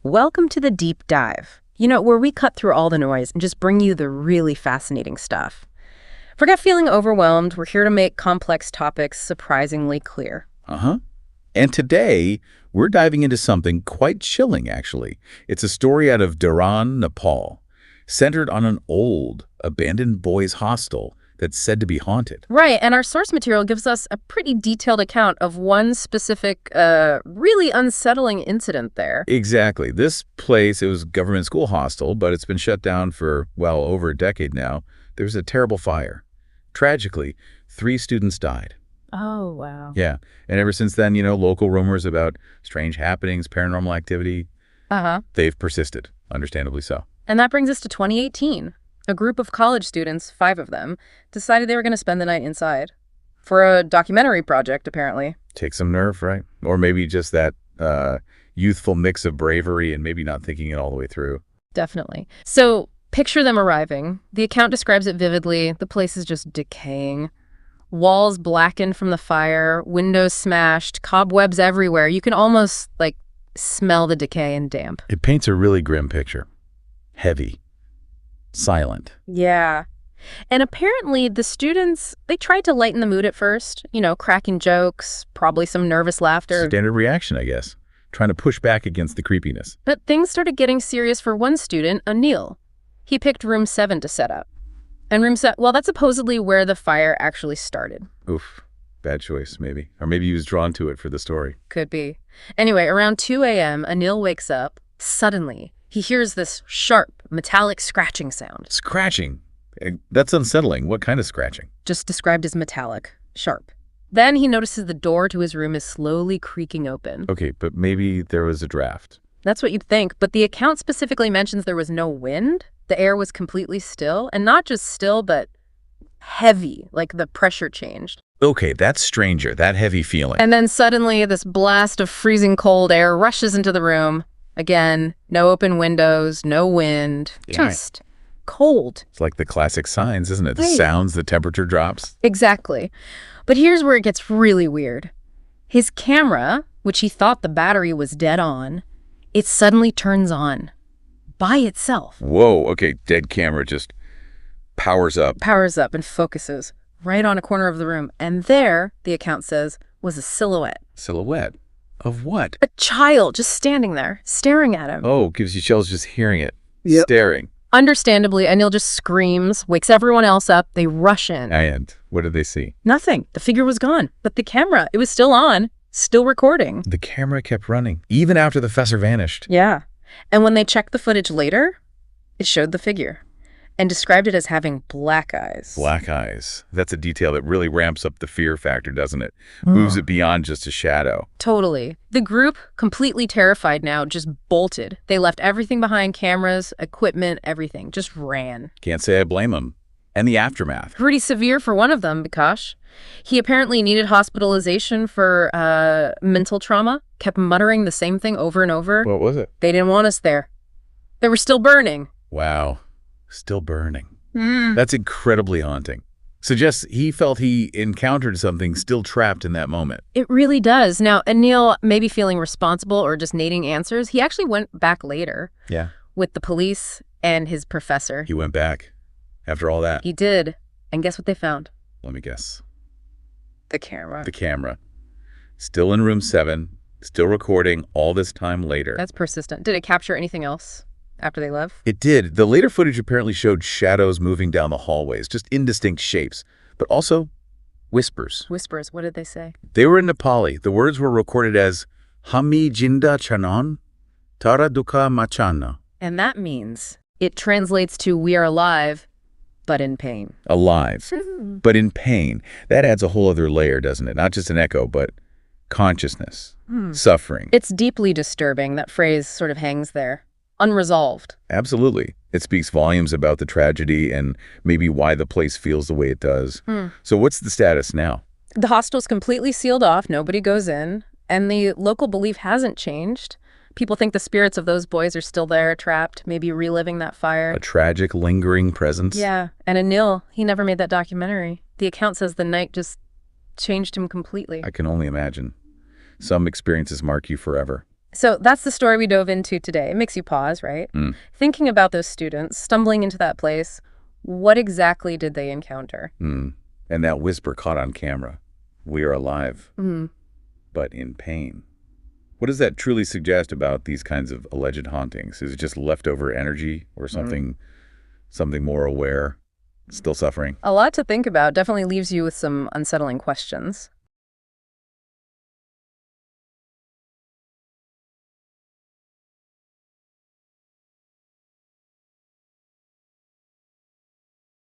Welcome to the deep dive. Where we cut through all the noise and just bring you the really fascinating stuff. Forget feeling overwhelmed. We're here to make complex topics surprisingly clear. And today, we're diving into something quite chilling, actually. It's a story out of Dharan, Nepal, centered on an old, abandoned boys' hostel that's said to be haunted. Right, and our source material gives us a pretty detailed account of one specific, really unsettling incident there. Exactly. This place, it was a government school hostel, but it's been shut down for, well, over a decade now. There was a terrible fire. Tragically, 3 students died. Oh, wow. Yeah, and ever since then, local rumors about strange happenings, paranormal activity, they've persisted, understandably so. And that brings us to 2018. A group of college students, 5 of them, decided they were going to spend the night inside. For a documentary project, apparently. Take some nerve, right? Or maybe just that youthful mix of bravery and maybe not thinking it all the way through. Definitely. So, picture them arriving. The account describes it vividly. The place is just decaying. Walls blackened from the fire, windows smashed, cobwebs everywhere. You can almost, smell the decay and damp. It paints a really grim picture. Heavy. Silent. Yeah. And apparently the students, they tried to lighten the mood at first, cracking jokes, probably some nervous laughter. Standard reaction, I guess. Trying to push back against the creepiness. But things started getting serious for one student, Anil. He picked room 7 to set up. And room 7, well, that's supposedly where the fire actually started. Oof. Bad choice, maybe. Or maybe he was drawn to it for the story. Could be. Anyway, around 2 a.m., Anil wakes up. Suddenly, he hears this sharp, metallic scratching sound. Scratching? That's unsettling. What kind of scratching? Just described as metallic, sharp. Then he notices the door to his room is slowly creaking open. Okay, but maybe there was a draft. That's what you'd think, but the account specifically mentions there was no wind. The air was completely still, and not just still, but heavy, like the pressure changed. Okay, that's stranger, that heavy feeling. And then suddenly this blast of freezing cold air rushes into the room. Again, no open windows, no wind, just cold. It's like the classic signs, isn't it? The Right. sounds, the temperature drops. Exactly. But here's where it gets really weird. His camera, which he thought the battery was dead on, it suddenly turns on by itself. Whoa, okay, dead camera just powers up. Powers up and focuses right on a corner of the room. And there, the account says, was a silhouette. Silhouette? Of what? A child just standing there, staring at him. Oh, gives you chills just hearing it. Yep. Staring. Understandably, Anil just screams, wakes everyone else up. They rush in. And what did they see? Nothing. The figure was gone. But the camera, it was still on, still recording. The camera kept running, even after the fessor vanished. Yeah. And when they checked the footage later, it showed the figure and described it as having black eyes. Black eyes. That's a detail that really ramps up the fear factor, doesn't it? Moves it beyond just a shadow. Totally. The group, completely terrified now, just bolted. They left everything behind, cameras, equipment, everything. Just ran. Can't say I blame them. And the aftermath. Pretty severe for one of them, Bikash. He apparently needed hospitalization for mental trauma, kept muttering the same thing over and over. What was it? They didn't want us there. They were still burning. Wow. Still burning. That's incredibly haunting. Suggests he felt he encountered something still trapped in that moment. It really does. Now, Anil, maybe feeling responsible or just needing answers, he actually went back later. Yeah. With the police and his professor. He went back after all that. He did. And guess what they found? Let me guess. The camera. The camera. Still in room 7, still recording all this time later. That's persistent. Did it capture anything else after they left? It did. The later footage apparently showed shadows moving down the hallways, just indistinct shapes, but also whispers. Whispers. What did they say? They were in Nepali. The words were recorded as Hami Jinda Chanon, Tara Duka Machana. And that means it translates to we are alive, but in pain. Alive, but in pain. That adds a whole other layer, doesn't it? Not just an echo, but consciousness, suffering. It's deeply disturbing. That phrase sort of hangs there. Unresolved. Absolutely. It speaks volumes about the tragedy and maybe why the place feels the way it does. So what's the status now? The hostel's completely sealed off. Nobody goes in. And the local belief hasn't changed. People think the spirits of those boys are still there, trapped, maybe reliving that fire. A tragic, lingering presence? Yeah. And Anil, he never made that documentary. The account says the night just changed him completely. I can only imagine. Some experiences mark you forever. So that's the story we dove into today. It makes you pause, right? Mm. Thinking about those students stumbling into that place, what exactly did they encounter? Mm. And that whisper caught on camera. We are alive, Mm. but in pain. What does that truly suggest about these kinds of alleged hauntings? Is it just leftover energy or something more aware, still suffering? A lot to think about. Definitely leaves you with some unsettling questions.